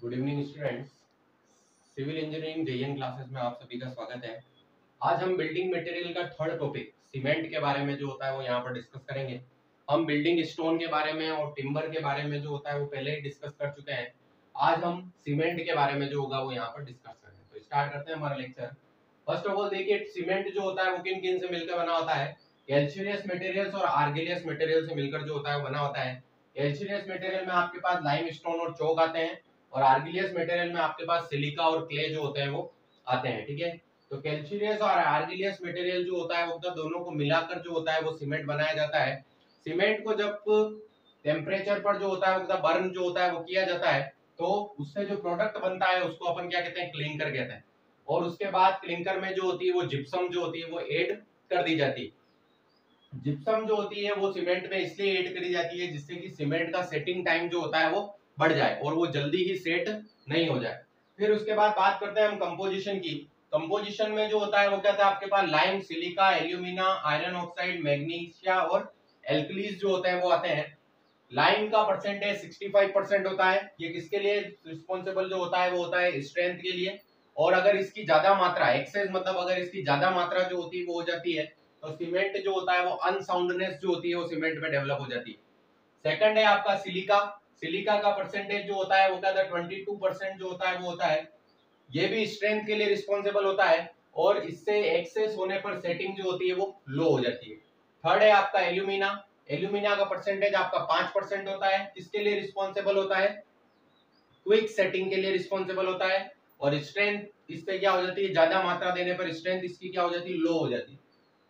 Good evening students. Civil engineering JEN classes में आप सभी का स्वागत है। आज हम बिल्डिंग मटेरियल का थर्ड टॉपिक सीमेंट के बारे में जो होता है वो यहाँ पर डिस्कस करेंगे। हम बिल्डिंग स्टोन के बारे में और टिम्बर के बारे में जो होता है वो पहले ही डिस्कस कर चुके हैं। आज हम सीमेंट के बारे में जो होगा वो यहाँ पर डिस्कस करेंगे। तो स्टार्ट करते हैं हमारा लेक्चर। फर्स्ट ऑफ ऑल देखिए, सीमेंट जो होता है वो किन किन से मिलकर बना होता है। कैल्शियस मटेरियल्स और आर्गिलियस मटेरियल से मिलकर जो होता है वो बना होता है। कैल्शियस मटेरियल में आपके पास लाइमस्टोन और चौक आते हैं और आर्गिलियस मटेरियल में आपके पास सिलिका और क्ले जो होते हैं वो आते हैं। ठीक है, तो कैल्शियस और आर्गिलियस मटेरियल जो होता है वो दोनों को मिलाकर जो होता है वो सीमेंट बनाया जाता है। सीमेंट को जब टेम्परेचर पर जो होता है वो बर्न जो होता है वो किया जाता है तो उससे जो प्रोडक्ट बनता है उसको अपन क्या कहते हैं, क्लिंकर कहते हैं। और उसके बाद क्लिंकर में जो होती है वो जिप्सम जो होती है वो ऐड कर दी जाती है। जिप्सम जो होती है वो सीमेंट में इसलिए ऐड करी जाती है जिससे कि सीमेंट का सेटिंग टाइम जो होता है वो बढ़ जाए और वो जल्दी ही सेट नहीं हो जाए। फिर उसके बाद बात करते हैं हम कंपोजिशन की। कंपोजिशन में जो होता है वो क्या था, आपके पास lime, silica, alumina, iron oxide, magnesia और एल्कलीज जो होते हैं वो आते हैं। लाइम का परसेंटेज 65% होता है। ये किसके लिए रिस्पॉन्सिबल जो होता है वो होता है स्ट्रेंथ के लिए। और अगर इसकी ज्यादा मात्रा, एक्सेस मतलब अगर इसकी ज्यादा मात्रा जो होती है वो हो जाती है तो सीमेंट जो होता है वो अनसाउंडनेस जो होती है वो सीमेंट में डेवलप हो जाती है। सेकंड है आपका सिलिका। सिलिका का परसेंटेज जो होता है वो क्या था, 22% जो होता है वो होता है। ये भी स्ट्रेंथ के लिए रिस्पॉन्सिबल होता है और इससे एक्सेस होने पर सेटिंग जो होती है वो लो हो जाती है। थर्ड है आपका एल्यूमिना। एल्यूमिना का परसेंटेज आपका 5% होता है। किसके लिए रिस्पॉन्सिबल होता है, क्विक सेटिंग के लिए रिस्पॉन्सिबल होता है। और स्ट्रेंथ इससे क्या हो जाती है, ज्यादा मात्रा देने पर स्ट्रेंथ इसकी क्या हो जाती है, लो हो जाती है।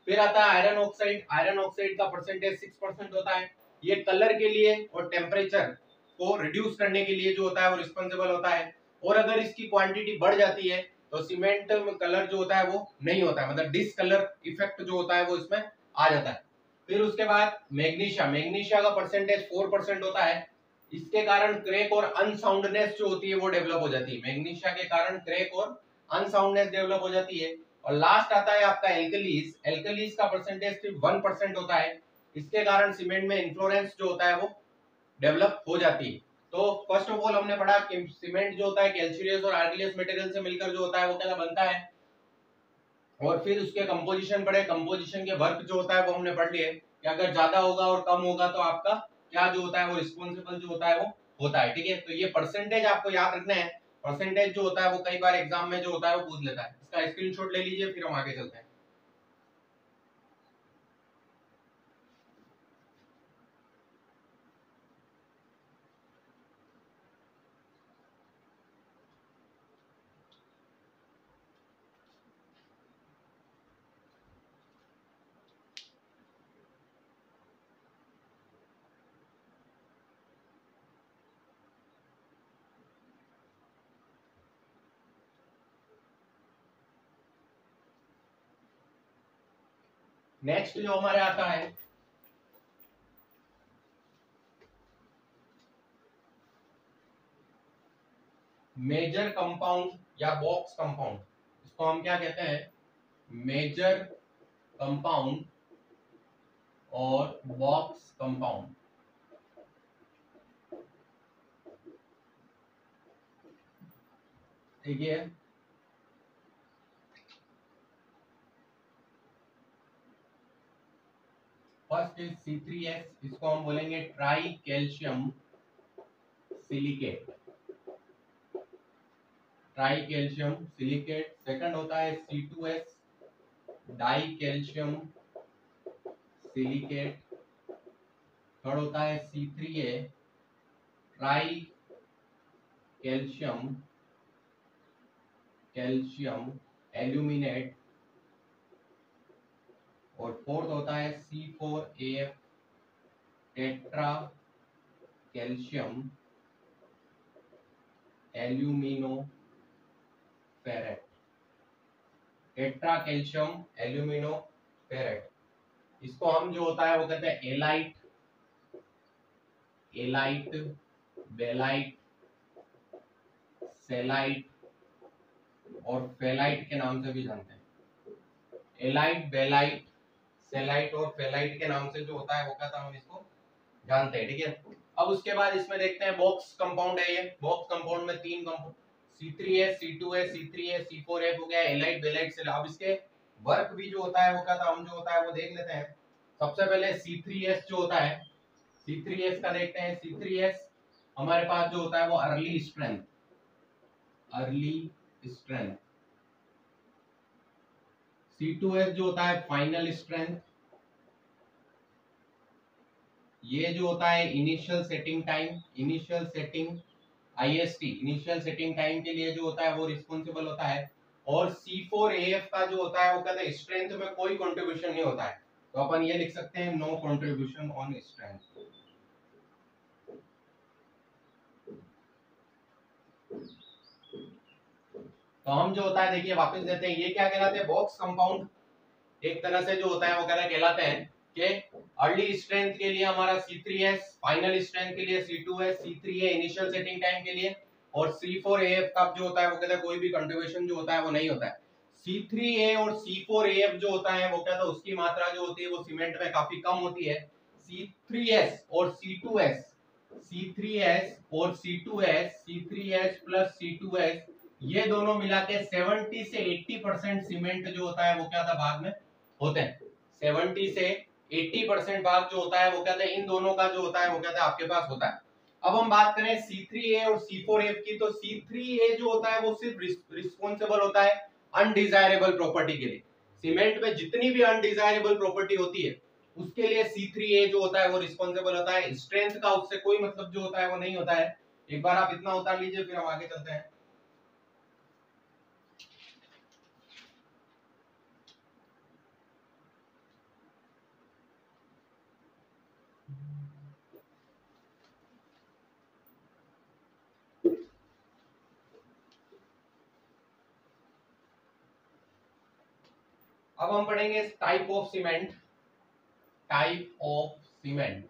फिर आता है आयरन ऑक्साइड। आयरन ऑक्साइड का परसेंटेज 6% होता है। ये कलर के लिए और टेम्परेचर को रिड्यूस करने के लिए जो होता है वो रिस्पॉन्सिबल होता है। और अगर इसकी क्वांटिटी बढ़ जाती है तो सीमेंट में कलर जो होता है वो नहीं होता है, मतलब डिसकलर इफेक्ट जो होता है वो इसमें आ जाता है। फिर उसके बाद मैग्नीशिया। मैग्नीशिया का परसेंटेज 4% होता है। इसके कारण क्रैक और अनसाउंडनेस जो होती है वो डेवलप हो जाती है। मैग्नीशिया के कारण क्रैक और अनसाउंडनेस डेवलप हो जाती है। और लास्ट आता है आपका एल्कलीज। एल्कलीज का परसेंटेज सिर्फ 1% होता है। इसके कारण सीमेंट में इन्फ्लोरेंस जो होता है वो डेवलप हो जाती है। तो फर्स्ट ऑफ ऑल हमने पढ़ा कि सीमेंट जो होता है कैल्शियस और आर्गिलियस मटेरियल से मिलकर जो होता है वो क्या बनता है। और फिर उसके कंपोजिशन पढ़े। कंपोजिशन के वर्क जो होता है वो हमने पढ़ लिए कि अगर ज्यादा होगा और कम होगा तो आपका क्या जो होता है वो रिस्पॉन्सिबल जो होता है वो होता है। ठीक है, तो ये परसेंटेज आपको याद रखना है। परसेंटेज जो होता है वो कई बार एग्जाम में जो होता है वो पूछ लेता है। इसका स्क्रीनशॉट ले लीजिए, फिर हम आगे चलते हैं। नेक्स्ट जो हमारे आता है मेजर कंपाउंड या बॉक्स कंपाउंड। इसको हम क्या कहते हैं, मेजर कंपाउंड और बॉक्स कंपाउंड। ठीक है, फर्स्ट इज C3S। इसको हम बोलेंगे try calcium silicate. Try calcium silicate. Second होता है C2S, die calcium silicate. Third होता है C3A, tri calcium calcium aluminate. और फोर्थ होता है C4AF, tetra calcium alumino ferrite. Tetra calcium alumino ferrite. इसको हम जो होता है वो कहते हैं एलाइट, एलाइट, बेलाइट, सेलाइट और फेलाइट के नाम से भी जानते हैं। एलाइट, बेलाइट, सेलाइट और फेलाइट के नाम से जो होता है वो कहता है हम इसको जानते हैं। ठीक है, अब उसके बाद इसमें देखते हैं बॉक्स कंपाउंड है, ये बॉक्स कंपाउंड में 3 compound C3H C2H C3H C4H हो गया, एलाइड बेलाइड से। अब इसके वर्क भी जो होता है वो क्या था, हम जो होता है वो देख लेते हैं। सबसे पहले C3H जो होता है, C3H का देखते हैं। C3H हमारे पास जो होता है वो early strength, early strength. C2H जो होता है फाइनल स्ट्रेंथ। ये जो होता है initial setting time, initial setting IST, initial setting time के लिए जो होता है वो रिस्पॉन्सिबल होता है। और C4AF का जो होता है वो कहते हैं स्ट्रेंथ में कोई कंट्रीब्यूशन नहीं होता है, तो अपन ये लिख सकते हैं नो कंट्रीब्यूशन ऑन स्ट्रेंथ। तो हम जो होता है देखिए वापस देते हैं, ये क्या कहलाते हैं, बॉक्स कंपाउंड एक तरह से जो होता है वो कहलाते हैं कि अर्ली स्ट्रेंथ के लिए हमारा C3H, फाइनल स्ट्रेंथ के लिए C2H, C3A initial setting time के लिए, और C4AF का जो होता है वो कहता है कोई भी कंट्रीब्यूशन जो होता है वो नहीं होता है। C3A और C4AF जो होता है वो कहता है उसकी मात्रा जो होती है वो सीमेंट में काफी कम होती है। C3S और C2S, C3S और C2S, C3H प्लस C2S, ये दोनों मिला के 70 से 80% सीमेंट जो होता है वो क्या था भाग में होते हैं। 70 से 80% भाग जो होता है वो कहते हैं इन दोनों का जो होता है वो कहते हैं आपके पास होता है। अब हम बात करें C3A और C4F की, तो C3A जो होता है वो सिर्फ रिस्पॉन्सिबल होता है अनडिजायरेबल प्रॉपर्टी के लिए। सीमेंट में जितनी भी अनडिजायरेबल प्रॉपर्टी होती है उसके लिए C3A जो होता है वो रिस्पॉन्सिबल होता है। स्ट्रेंथ का उससे कोई मतलब जो होता है वो नहीं होता है। एक बार आप इतना उतार लीजिए, फिर हम आगे चलते हैं। अब हम पढ़ेंगे type of cement. Type of cement,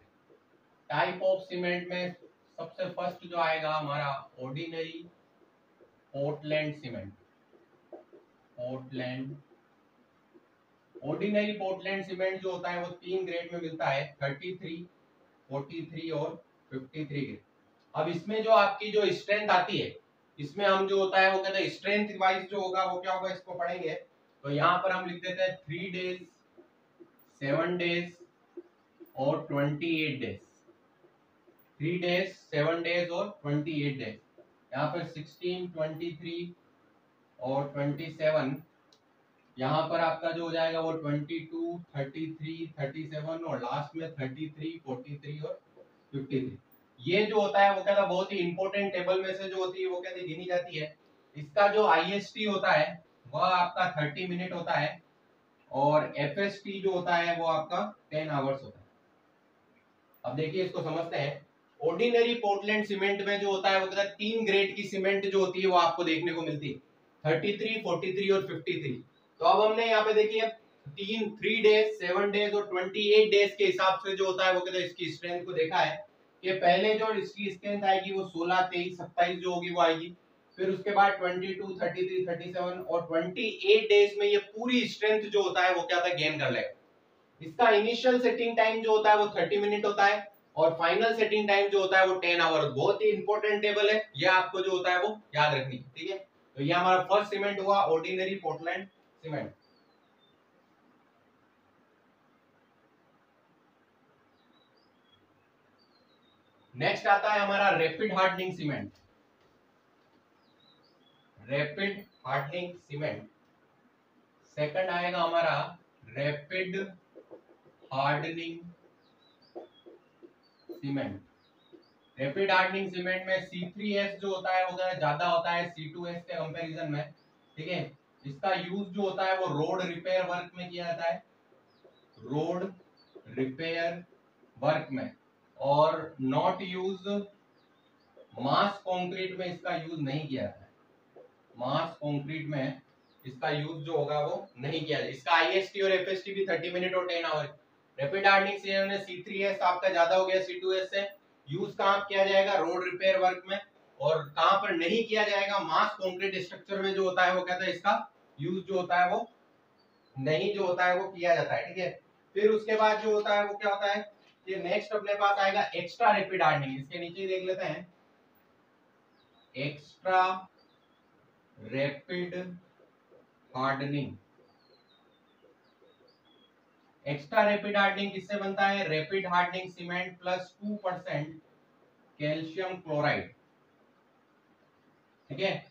type of cement में सबसे फर्स्ट जो आएगा हमारा ordinary Portland cement. Portland, ordinary Portland cement जो होता है वो 3 ग्रेड में मिलता है, 33, 43 और 53 ग्रेड। अब इसमें जो आपकी जो स्ट्रेंथ आती है, इसमें हम जो होता है वो कहते हैं स्ट्रेंथ वाइज जो होगा वो क्या होगा इसको पढ़ेंगे। तो यहाँ पर हम लिख देते हैं 3 डेज, 7 डेज और 28 डेज। 3 डेज, 7 डेज और 28 डेज। यहाँ पर 16, 23 और 27, यहाँ पर आपका जो हो जाएगा वो 22, 33, 37 और लास्ट में 33, 43 और 53। ये जो होता है वो कहता है बहुत ही इंपॉर्टेंट टेबल में से जो होती है वो कहती गिनी जाती है। इसका जो IST होता है वह आपका 30 मिनट होता है, और FST जो होता है वो आपका 10 आवर्स होता है। अब देखिए इसको समझते हैं। ऑर्डिनरी पोर्टलैंड सीमेंट में जो होता है वो कहता है 3 ग्रेड की सीमेंट जो होती है वो आपको देखने को मिलती है, 33, 43 और 53। तो अब हमने यहाँ पे देखिए 3 डेज, 7 डेज और 28 डेज के हिसाब से जो होता है वो कहते हैं इसकी स्ट्रेंथ को देखा है कि पहले जो इसकी स्ट्रेंथ आएगी वो 16, 23, 27 जो होगी वो आएगी। फिर उसके बाद 22, 33, 37 और 28 डेज में ये पूरी स्ट्रेंथ जो होता है वो क्या होता है गेन कर लेगा। इसका इनिशियल सेटिंग टाइम जो होता है वो 30 मिनट होता है, और फाइनल सेटिंग टाइम जो होता है वो 10 आवर। बहुत ही इंपॉर्टेंट टेबल है, ये आपको जो होता है वो याद रखनी है, ठीक है। तो ये हमारा फर्स्ट सीमेंट हुआ ऑर्डिनरी पोर्टलैंड सीमेंट। नेक्स्ट आता है हमारा rapid hardening cement. Rapid hardening cement. Second आएगा हमारा rapid hardening cement. Rapid hardening cement में C3S जो होता है वो ज्यादा होता है C2S के कंपैरिजन में, ठीक है। इसका यूज जो होता है वो रोड रिपेयर वर्क में किया जाता है, रोड रिपेयर वर्क में, और नॉट यूज मास कंक्रीट में इसका यूज नहीं किया जाता है। मास कंक्रीट में इसका यूज जो होगा वो नहीं किया जाए। इसका IST और FST भी 30 मिनट और 10 आवर। रैपिड हार्डनिंग सीमेंट में C3S आपका ज्यादा हो गया C2S से। यूज कहाँ किया जाएगा, रोड रिपेयर वर्क में, और कहाँ पर नहीं किया जाएगा, मास कंक्रीट स्ट्रक्चर में जो होता है वो कहता है इसका यूज जो होता है वो नहीं जो होता है वो किया जाता है, ठीक है। फिर उसके बाद जो होता है वो क्या होता है, ये नेक्स्ट अपने पास आएगा एक्स्ट्रा रैपिड हार्डनिंग। इसके नीचे ही देख लेते हैं, extra rapid hardening. Extra rapid hardening किससे बनता है? Rapid hardening cement plus 2% calcium chloride. ठीक है,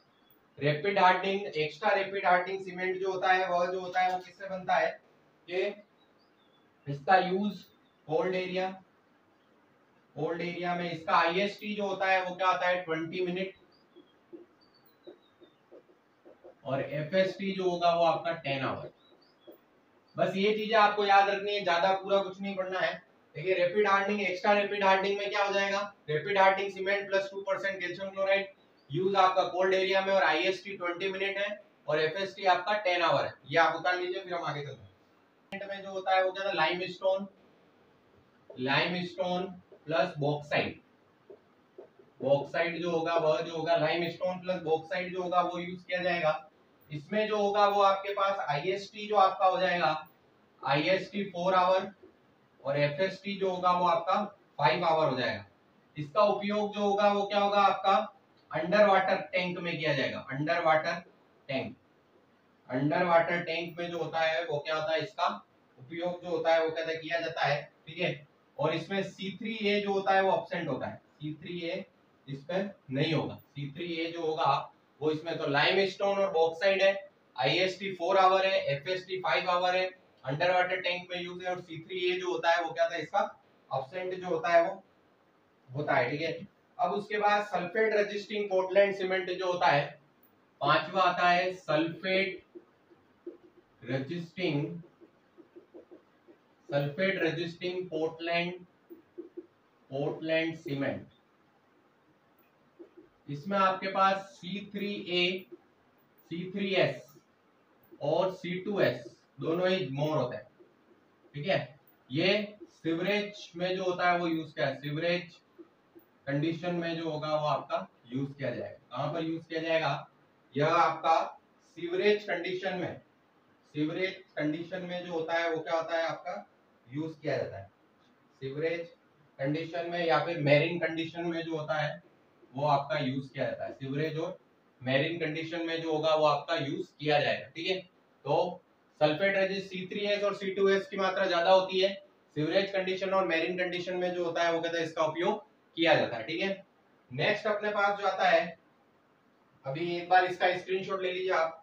rapid hardening, extra rapid hardening cement जो होता है वह जो होता है वो किससे बनता है? कि इसका use cold area, cold area में इसका आईएसटी जो होता है वो क्या होता है? 20 मिनट, और एफएसटी जो होगा वो आपका 10 आवर। बस ये चीजें आपको याद रखनी है, ज्यादा पूरा कुछ नहीं पढ़ना है। देखिए rapid hardening, extra rapid hardening में क्या हो जाएगा? Rapid hardening cement plus 2% calcium chloride, use आपका कोल्ड एरिया में, और आईएसटी 20 मिनट है, और एफएसटी आपका 10 आवर है। ये आप उतार लीजिए, फिर हम आगे चलते हैं। में जो होता है वो क्या था? Limestone, limestone plus bauxite. Bauxite जो होगा वह जो होगा लाइमस्टोन प्लस बॉक्साइट जो होगा वो यूज किया जाएगा। इसमें जो होगा वो आपके पास आईएसटी जो आपका हो जाएगा आईएसटी 4 आवर, और एफएसटी जो होगा वो आपका 5 आवर हो जाएगा। इसका उपयोग जो होगा वो क्या होगा? आपका अंडर वाटर टैंक में किया जाएगा। Under water tank, under water tank में जो होता है वो क्या होता है? इसका उपयोग जो होता है वो कहते किया जाता है। ठीक है, और इसमें C3A जो होता है वो एब्सेंट होता है। C3A इसमें नहीं होगा। C3A जो होगा वो इसमें, तो लाइमस्टोन और बॉक्साइट है, आईएसटी 4 आवर है, एफएसटी 5 आवर है, अंडर वाटर टैंक में यूज है, और C3A जो होता है वो क्या था? इसका एब्सेंट जो होता है वो होता है। ठीक है, अब उसके बाद सल्फेट रेजिस्टिंग पोर्टलैंड सीमेंट जो होता है, पांचवा आता है sulphate resisting, sulphate resisting Portland, Portland cement. इसमें आपके पास C3A, C3S और C2S दोनों ही मोर होते हैं। ठीक है, ये सीवरेज में जो होता है वो यूज किया है, सीवरेज कंडीशन में जो होगा वो आपका यूज किया जाएगा। कहां पर यूज किया जाएगा? यह आपका सीवरेज कंडीशन में, सीवरेज कंडीशन में जो होता है वो क्या होता है? आपका यूज किया जाता है। सीवरेज कंडीशन में या फिर मैरीन कंडीशन में जो होता है वो आपका यूज किया जाता है। सीवरेज और मैरीन कंडीशन में जो होगा वो आपका यूज किया जाएगा। ठीक है, तो सल्फेट रेजिस्ट C3S और C2S की मात्रा ज्यादा होती है। सीवरेज कंडीशन और मैरीन कंडीशन में जो होता है वो कहता है इसका उपयोग किया जाता है। ठीक है, नेक्स्ट अपने पास जो आता है, अभी एक बार इसका स्क्रीनशॉट ले लीजिए आप।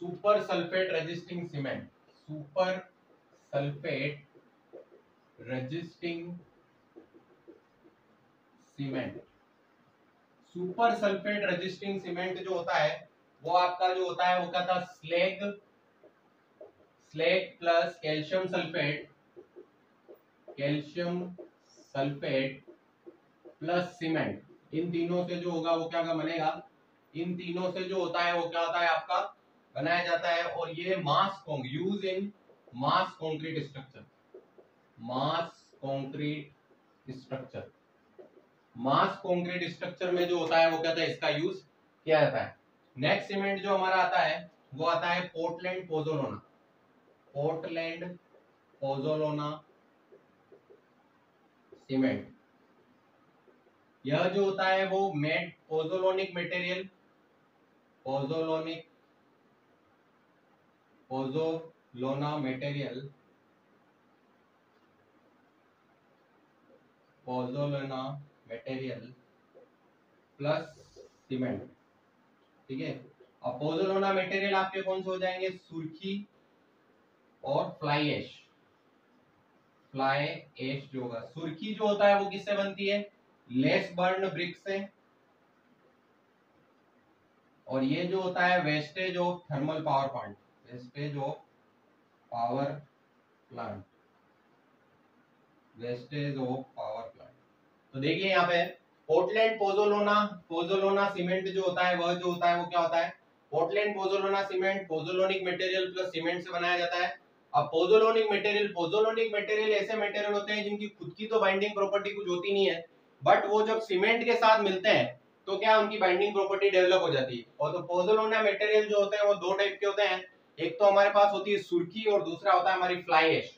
Super sulphate resisting cement, super sulphate resisting cement. Super sulphate resisting cement जो होता है वो आपका जो होता है वो क्या था? Slag, slag plus calcium sulphate, calcium sulphate plus cement, इन तीनों से जो होगा वो क्या बनेगा? इन तीनों से जो होता है वो क्या होता है? आपका बनाया जाता है। और ये mass use in mass concrete structure, mass concrete structure, mass concrete structure में जो होता है वो कहता है इसका यूज किया जाता है। नेक्स्ट सीमेंट जो हमारा आता है वो आता है Portland pozzolana, Portland pozzolana cement. यह जो होता है वो made pozzolanic material, pozzolanic, pozzolana material, pozzolana material plus cement. ठीक है, अब पोज़ोलाना मटेरियल आपके कौन से हो जाएंगे? सुर्खी और फ्लाई ऐश। फ्लाई ऐश जो होगा, सुर्खी जो होता है वो किससे बनती है? लेस बर्न ब्रिक से, और ये जो होता है wastage of thermal power plant, wastage of power plant, wastage of power plant. तो देखिए यहाँ पे पोर्टलैंड पोज़ोलाना, पोज़ोलाना सीमेंट जो होता है वह जो होता है वो क्या होता है? Portland pozzolana cement pozzolanic material plus cement से बनाया जाता है। अब पोजोलॉनिक मटेरियल ऐसे मटेरियल होते हैं जिनकी खुद की तो बाइंडिंग प्रॉपर्टी कुछ होती नहीं है, बट वो जब सीमेंट के साथ मिलते हैं तो क्या उनकी बाइंडिंग प्रॉपर्टी डेवलप हो जाती है। और तो पोजोलॉनिक मटेरियल जो होते हैं वो दो टाइप के होते हैं, एक तो हमारे पास होती है सुर्खी और दूसरा होता है हमारी फ्लाई ऐश।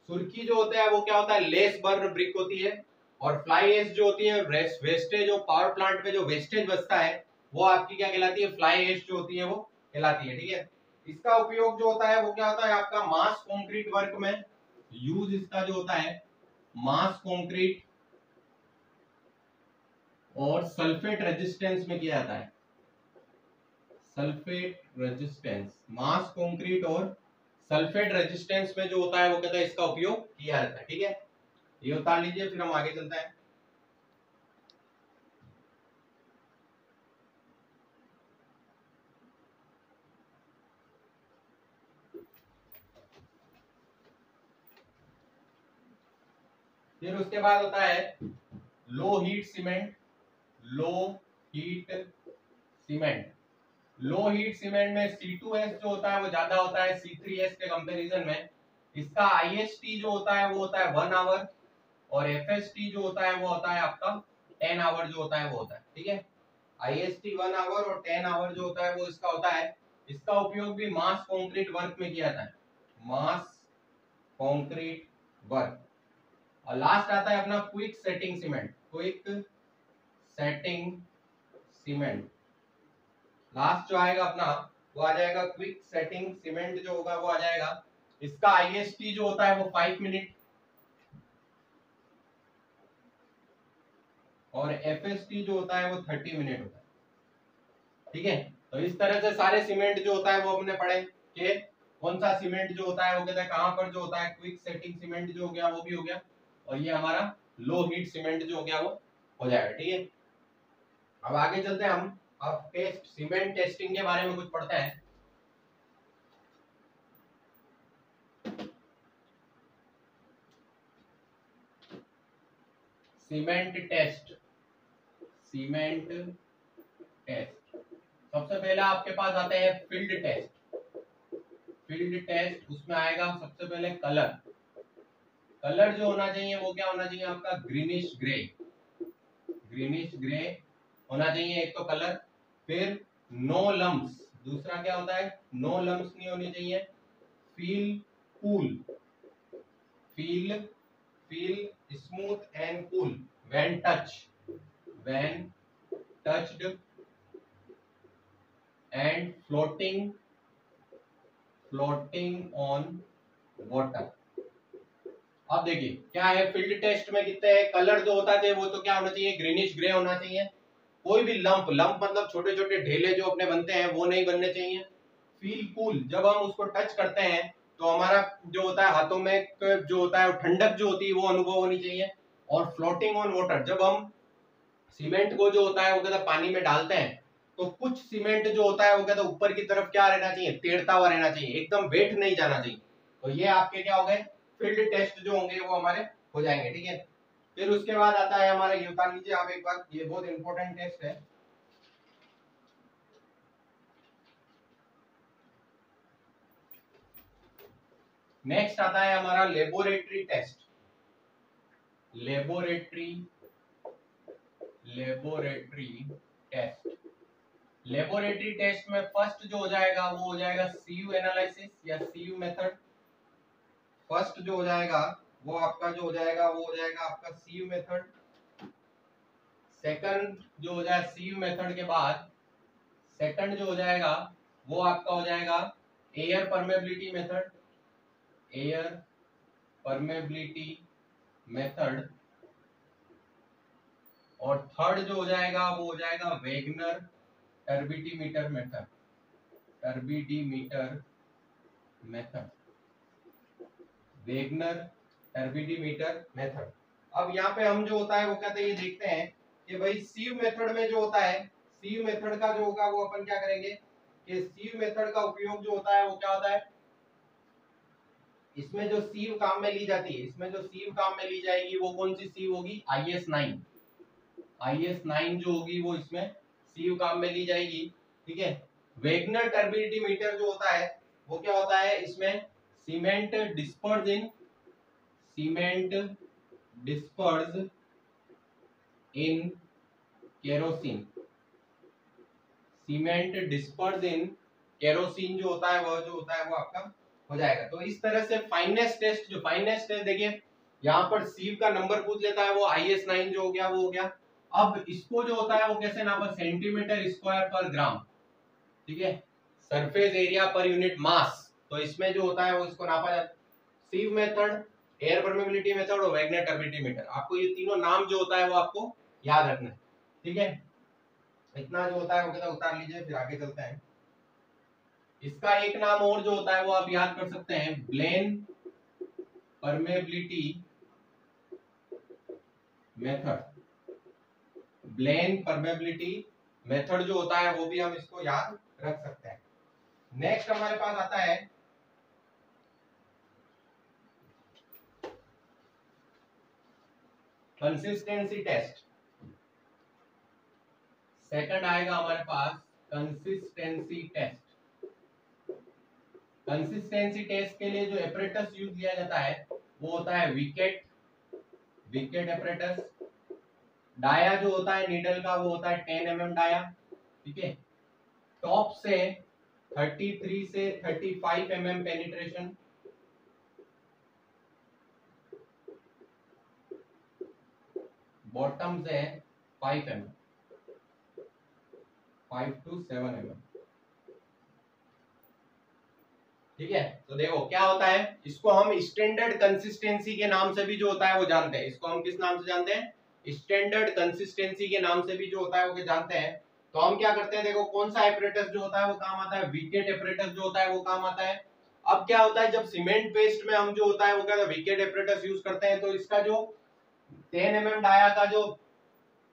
सुर्खी जो होता है वो क्या होता है, लेस बर्न ब्रिक होती है, और फ्लाई ऐश जो होती है वेस्टेज, जो पावर प्लांट पे जो वेस्टेज बचता है वो आपकी क्या कहलाती है, फ्लाई ऐश जो होती है वो कहलाती है। ठीक है, इसका उपयोग जो होता है वो क्या होता है आपका मास कंक्रीट वर्क में यूज, इसका जो होता है मास कंक्रीट और सल्फेट रेजिस्टेंस में किया जाता है। सल्फेट रेजिस्टेंस, मास कंक्रीट और सल्फेट रेजिस्टेंस में जो होता है वो कहता है इसका उपयोग किया जाता है। ठीक है, ये उतार लीजिए, फिर हम आगे चलते हैं। फिर उसके बाद होता है low heat cement. Low heat cement, low heat cement में C2S जो होता है वो ज्यादा होता है C3S के कंपैरिजन में। इसका IST जो होता है वो होता है 1 आवर, और FST जो होता है वो होता है आपका 10 आवर जो होता है वो होता है। ठीक है, IST 1 आवर और 10 आवर जो होता है वो इसका होता है। इसका उपयोग भी मास कंक्रीट वर्क में किया जाता है, मास कंक्रीट वर्क। और लास्ट आता है अपना quick setting cement. Quick setting cement last जो आएगा अपना वो आ जाएगा क्विक सेटिंग सीमेंट जो होगा वो आ जाएगा। इसका IST जो होता है वो 5 मिनट, और FST जो होता है वो 30 मिनट होता है। ठीक है, तो इस तरह से सारे सीमेंट जो होता है वो हमने पढ़े कि कौन सा सीमेंट जो होता है वो कहता है कहां पर जो होता है। क्विक सेटिंग सीमेंट जो हो गया वो भी हो गया, और ये हमारा लो हीट सीमेंट जो हो गया वो हो जाएगा। ठीक है, अब आगे चलते हैं हम। अब टेस्ट, सीमेंट टेस्टिंग के बारे में कुछ पढ़ते हैं। सीमेंट टेस्ट, सीमेंट टेस्ट सबसे पहले आपके पास आते हैं फील्ड टेस्ट। फील्ड टेस्ट उसमें आएगा सबसे पहले कलर। कलर जो होना चाहिए वो क्या होना चाहिए आपका, ग्रीनिश ग्रे, ग्रीनिश ग्रे होना चाहिए एक तो कलर। फिर नो लम्प्स, दूसरा क्या होता है, नो लम्प्स नहीं होनी चाहिए। Feel cool, feel feel smooth and cool when touch, when touched, and floating, floating on water. अब देखिए क्या है, फील्ड टेस्ट में कितने कलर जो होता है वो तो क्या होना चाहिए, ग्रीनिश ग्रे होना चाहिए। कोई भी लंप, लंप मतलब छोटे छोटे ढेले जो अपने बनते हैं वो नहीं बनने चाहिए। फील कूल, जब हम उसको टच करते हैं तो हमारा जो होता है हाथों में जो होता है ठंडक जो होती है वो अनुभव होनी चाहिए। और फ्लोटिंग ऑन वाटर, जब हम सीमेंट को जो होता है वो कहता है पानी में डालते हैं तो कुछ सीमेंट जो होता है वो कहता है ऊपर की तरफ क्या रहना चाहिए, तैरता हुआ रहना चाहिए, एकदम वेट नहीं जाना चाहिए। तो ये आपके क्या हो गए, फील्ड टेस्ट जो होंगे वो हमारे हो जाएंगे। ठीक है, फिर उसके बाद आता है हमारा, ये बता लीजिए आप एक बार, ये बहुत इंपॉर्टेंट टेस्ट है। नेक्स्ट आता है हमारा laboratory test. Laboratory, laboratory test, laboratory test में फर्स्ट जो हो जाएगा वो हो जाएगा CU एनालिसिस या CU मेथड। फर्स्ट जो हो जाएगा वो आपका जो हो जाएगा वो हो जाएगा आपका CU मेथड। सेकंड जो हो जाए CU मेथड के बाद सेकंड जो हो जाएगा वो आपका हो जाएगा air permeability method, air permeability method. और थर्ड जो हो जाएगा वो हो जाएगा Wagner turbidimeter method, turbidimeter method, Wagner turbidimeter method. अब यहाँ पे हम जो होता है वो कहते हैं, ये देखते हैं कि भाई सीव मेथड में जो होता है, सीव मेथड का जो होगा वो अपन क्या करेंगे कि सीव मेथड का उपयोग जो होता है वो क्या होता है, इसमें जो सीव काम में ली जाती है, इसमें जो सीव काम में ली जाएगी वो कौन सी सीव होगी, IS9, IS9 जो होगी वो इसमें सीव काम में ली जाएगी। ठीक है, वेगनर टर्बिडिमीटर जो होता है वो क्या होता है, इसमें सीमेंट डिस्पर्स इन केरोसिन। सीमेंट डिस्पर्स इन केरोसिन जो होता है वो आपका हो जाएगा। तो इस तरह से फाइनेस टेस्ट, जो फाइनेस टेस्ट देखिए यहाँ पर सीव का नंबर पूछ लेता है, वो IS9 जो हो गया वो हो गया। अब इसको जो होता है वो कैसे नापा, सेंटीमीटर स्क्वायर पर ग्राम, ठीक है, surface area per unit mass. तो इसमें जो होता है वो इसको नापा जाता है। सीव मेथड, एयर परमेबिलिटी मेथड और वैगनर टर्बिडिटी मेथड, आपको ये तीनों नाम जो होता है वो आपको याद रखना है, ठीक है। इतना जो होता है वो कहता उतार लीजिए, फिर आगे चलते हैं। इसका एक नाम और जो होता है वो आप याद कर सकते हैं, Blaine permeability method. Blaine permeability method जो होता है वो भी हम इसको याद रख सकते हैं। नेक्स्ट हमारे पास आता है कंसिस्टेंसी टेस्ट। सेकंड आएगा हमारे पास कंसिस्टेंसी टेस्ट। कंसिस्टेंसी टेस्ट के लिए जो एपरेटस यूज किया जाता है वो होता है विकेट एपरेटस। डाया जो होता है नीडल का वो होता है 10 mm डाया, ठीक है। टॉप से 33 से 35 mm पेनिट्रेशन, बॉटम से 5 mm, 5 to 7 mm, ठीक है। तो देखो क्या होता है, इसको हम स्टैंडर्ड कंसिस्टेंसी के नाम से भी जो होता है वो जानते हैं। इसको हम किस नाम से जानते हैं, स्टैंडर्ड कंसिस्टेंसी के नाम से भी जो होता है वो जानते हैं। तो हम क्या करते हैं, देखो कौन सा एपरेटस जो होता है वो काम आता है, विकेट एपरेटस जो होता है वो काम आता है। अब क्या होता है, जब सीमेंट पेस्ट में हम जो होता है वो क्या विकेट एपरेटस यूज करते हैं, तो इसका जो 10 mm डाया का जो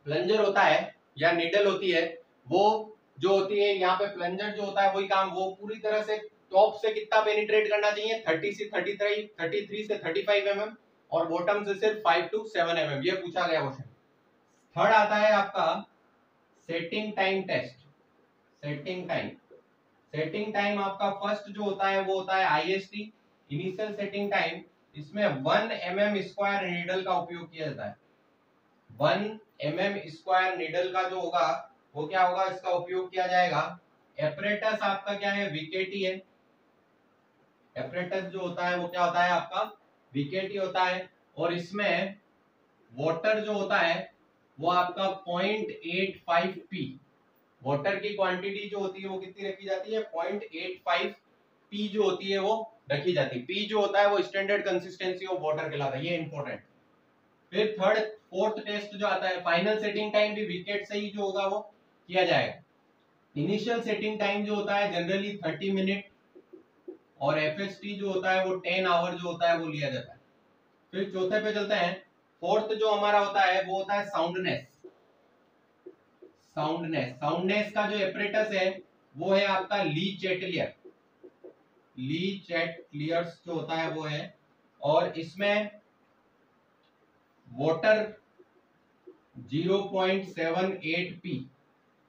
प्लंजर होता है या नीडल होती है, वो जो होती है यहाँ पे प्लंजर जो होता है वही काम, वो पूरी तरह से टॉप से कितना पेनिट्रेट करना चाहिए, 30 से 33 से 35 mm, और बॉटम से सिर्फ 5 to 7 mm। ये पूछा गया क्वेश्चन। थर्ड आता है आपका setting time test. Setting time आपका फर्स्ट जो होता है वो होता है IST, इनिशियल सेटिंग टाइम। इसमें 1 mm स्क्वायर नीडल का उपयोग किया जाता है। 1 mm स्क्वायर नीडल का जो होगा वो क्या होगा, इसका उपयोग किया जाएगा। एपरेटस आपका क्या है, विकेटी है। एपरेटस जो होता है वो क्या होता है आपका, विकेटी होता है। और इसमें वाटर जो होता है वो आपका 0.85 पी, वाटर की क्वांटिटी जो होती है वो कितनी रखी जाती है, 0.85 पी जो होती है वो रखी जाती है। पी जो होता है वो स्टैंडर्ड कंसिस्टेंसी ऑफ वाटर कहलाता है, ये इंपॉर्टेंट। फिर फोर्थ टेस्ट जो आता है, फाइनल सेटिंग टाइम भी विकेट से ही जो होगा वो किया जाएगा। इनिशियल सेटिंग टाइम जो होता है जनरली 30 मिनट, और FST जो होता है वो 10 आवर जो होता है वो लिया जाता है। फिर चौथे पे चलते हैं। फोर्थ जो हमारा होता है वो होता है साउंडनेस। साउंडनेस का जो एपरेटस है वो है आपका ली चैटलियर जो होता है वो है। और इसमें वाटर 0.78 पी,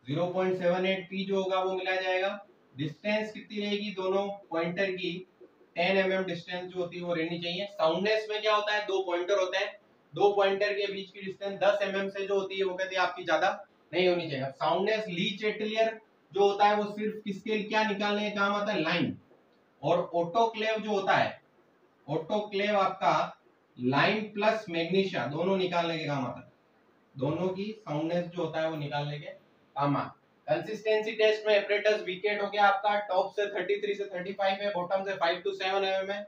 0.78 पी जो होगा वो मिलाया जाएगा। डिस्टेंस कितनी रहेगी दोनों पॉइंटर की, 10 mm डिस्टेंस जो होती है वो रहनी चाहिए। साउंडनेस में क्या होता है, दो पॉइंटर होते हैं, दो पॉइंटर के बीच की डिस्टेंस 10 mm से जो होती है वो कहते हैं आपकी ज्यादा नहीं होनी चाहिए। साउंडनेस ली चैटलियर जो होता है वो सिर्फ किसके क्या निकालने का काम आता है, लाइन। और ऑटोक्लेव जो होता है, ऑटोक्लेव आपका लाइन प्लस मैग्नीशिया दोनों निकालने के काम आता है। दोनों की साउंडनेस जो होता है वो निकालने के काम आता है। कंसिस्टेंसी टेस्ट में एपरेटस विकेट हो गया आपका, टॉप से 33 से 35 है, बॉटम से 5 to 7 mm है।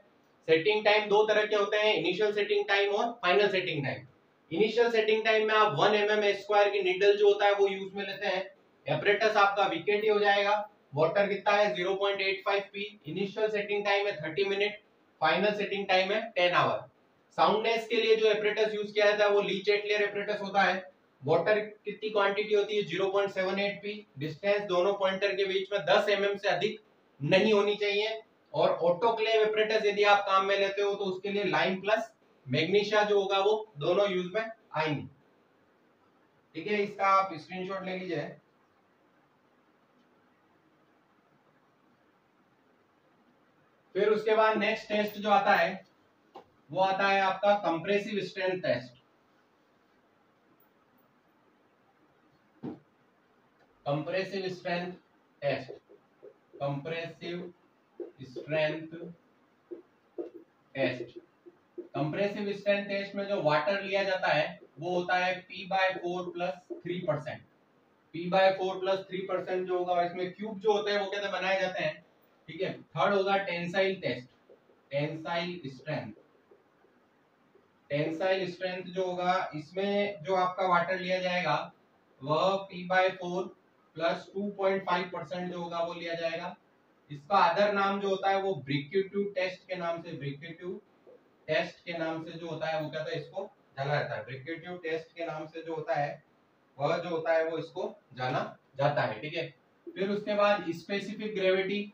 सेटिंग टाइम दो तरह के होते हैं, इनिशियल सेटिंग टाइम और final setting time. Initial setting time में आप 1 mm स्क्वायर की नीडल जो होता है वो यूज में लेते हैं। एपरेटस आपका विकेट ही हो जाएगा। वाटर कितना है 0.85 पी। इनिशियल सेटिंग टाइम है 30 मिनट, फाइनल सेटिंग टाइम है 10 आवर। साउंडनेस के लिए जो एपरेटस यूज किया जाता है वो ली चैटलियर एपरेटस होता है। वाटर कितनी क्वांटिटी होती है 0.78 पी। डिस्टेंस दोनों पॉइंटर के बीच में 10 mm से अधिक नहीं होनी चाहिए। और ऑटोक्लेव एपरेटस यदि आप काम में लेते हो तो उसके लिए लाइम प्लस मैग्नीशिया जो होगा वो दोनों यूज में आएंगे, ठीक है। इसका आप स्क्रीनशॉट ले लीजिए। फिर उसके बाद नेक्स्ट टेस्ट जो आता है वो आता है आपका compressive strength test. Compressive strength test, compressive strength test. Compressive strength test में जो वाटर लिया जाता है वो होता है P/4 + 3%। P/4 + 3% जो होगा, इसमें क्यूब जो होते हैं वो कैसे बनाए जाते हैं, ठीक है। थर्ड होगा tensile test, tensile strength. Tensile strength जो होगा, इसमें जो आपका वाटर लिया जाएगा वह P/4 + 2.5% जो होगा वो लिया जाएगा। इसका अदर नाम जो होता है वो ब्रिकेट्यू टेस्ट के नाम से, ब्रिकेट्यू टेस्ट के नाम से जो होता है वो कहता है, इसको जाना जाता है। ब्रिकेट्यू टेस्ट के नाम से जो होता है वह जो होता है वो इसको जाना जाता है, ठीक है। फिर उसके बाद specific gravity,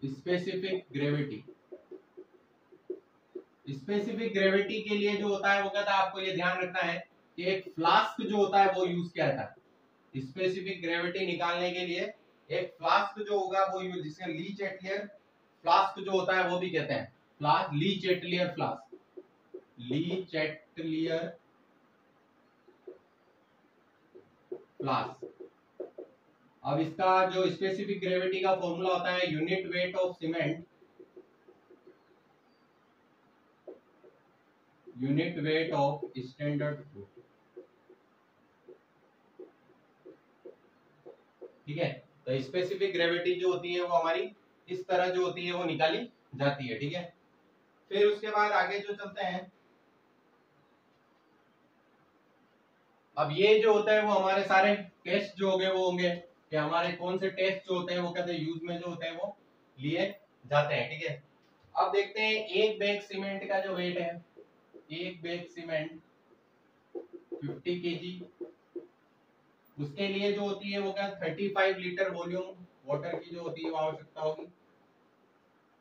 specific gravity. Specific gravity के लिए जो होता है वो कहता है, आपको ये ध्यान रखना है कि एक फ्लास्क जो होता है वो यूज किया जाता है। स्पेसिफिक ग्रेविटी निकालने के लिए एक फ्लास्क जो होगा वो यूज, जिसके ली चैटलियर फ्लास्क जो होता है वो भी कहते हैं, फ्लास्क, ली चैटलियर फ्लास्क, ली चैटलियर फ्लास्क। अब इसका जो स्पेसिफिक ग्रेविटी का फॉर्मूला होता है unit weight of cement, unit weight of standard fruit, ठीक है। तो स्पेसिफिक ग्रेविटी जो होती है वो हमारी इस तरह जो होती है वो निकाली जाती है, ठीक है। फिर उसके बाद आगे जो चलते हैं, अब ये जो होता है वो हमारे सारे टेस्ट जो होंगे वो होंगे कि हमारे कौन से टेस्ट जो होते हैं वो कहते हैं यूज में जो होते हैं वो लिए जाते हैं, ठीक है। अब देखते हैं एक बैग सीमेंट का जो वेट है, एक बैग सीमेंट 50 केजी, उसके लिए जो होती है वो क्या 35 लीटर वॉल्यूम वाटर की जो होती है वो आवश्यकता होगी,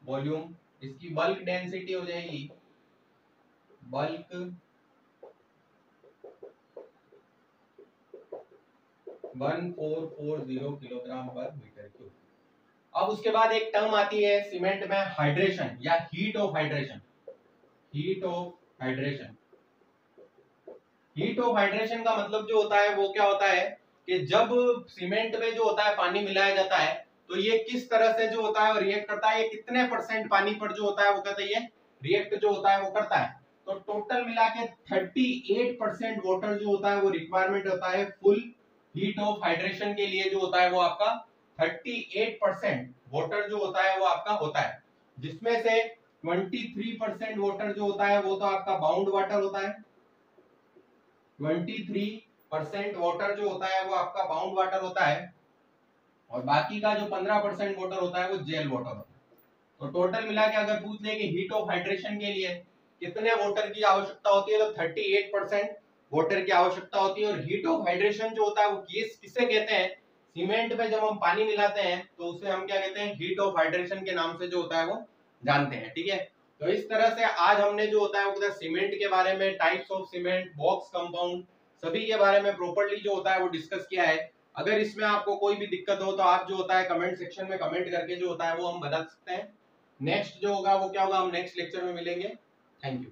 वॉल्यूम। इसकी बल्क डेंसिटी हो जाएगी, बल्क 1440 किलोग्राम पर मीटर क्यूब। अब उसके बाद एक टर्म आती है सीमेंट में हाइड्रेशन या heat of hydration, heat of hydration. Heat of hydration का मतलब जो होता है वो क्या होता है कि जब सीमेंट में जो होता है पानी मिलाया जाता है तो ये किस तरह से जो होता है रिएक्ट करता है, ये कितने % पानी पर जो होता है वो कहते हैं ये रिएक्ट जो होता है वो करता है। तो टोटल मिला के 38% वाटर जो होता है वो रिक्वायरमेंट होता है फुल हीट ऑफ हाइड्रेशन के लिए, जो होता है वो आपका 38% वाटर जो होता है वो आपका होता है, जिसमें से 23% वाटर जो होता है वो तो आपका बाउंड वाटर होता है, 23% वाटर जो होता है वो आपका बाउंड वाटर होता है, और बाकी का जो 15% वाटर होता है वो जेल वाटर होता है। तो टोटल मिला के अगर पूछ ले कि हीट ऑफ हाइड्रेशन के लिए कितने वाटर की आवश्यकता होती है, तो 38% वाटर की आवश्यकता होती है। और हीट ऑफ हाइड्रेशन जो होता है वो किससे कहते हैं, सीमेंट में जब हम पानी मिलाते हैं तो उसे हम क्या कहते हैं, हीट ऑफ हाइड्रेशन के नाम से जो होता है वो जानते हैं, ठीक है। तो इस तरह से आज हमने जो होता है वो सीमेंट के बारे में, types of cement, box compound, सभी के बारे में प्रॉपर्ली जो होता है वो डिस्कस किया है। अगर इसमें आपको कोई भी दिक्कत हो तो आप जो होता है कमेंट सेक्शन में कमेंट करके जो होता है वो हम बता सकते हैं। नेक्स्ट जो होगा वो क्या होगा, हम नेक्स्ट लेक्चर में मिलेंगे। Thank you.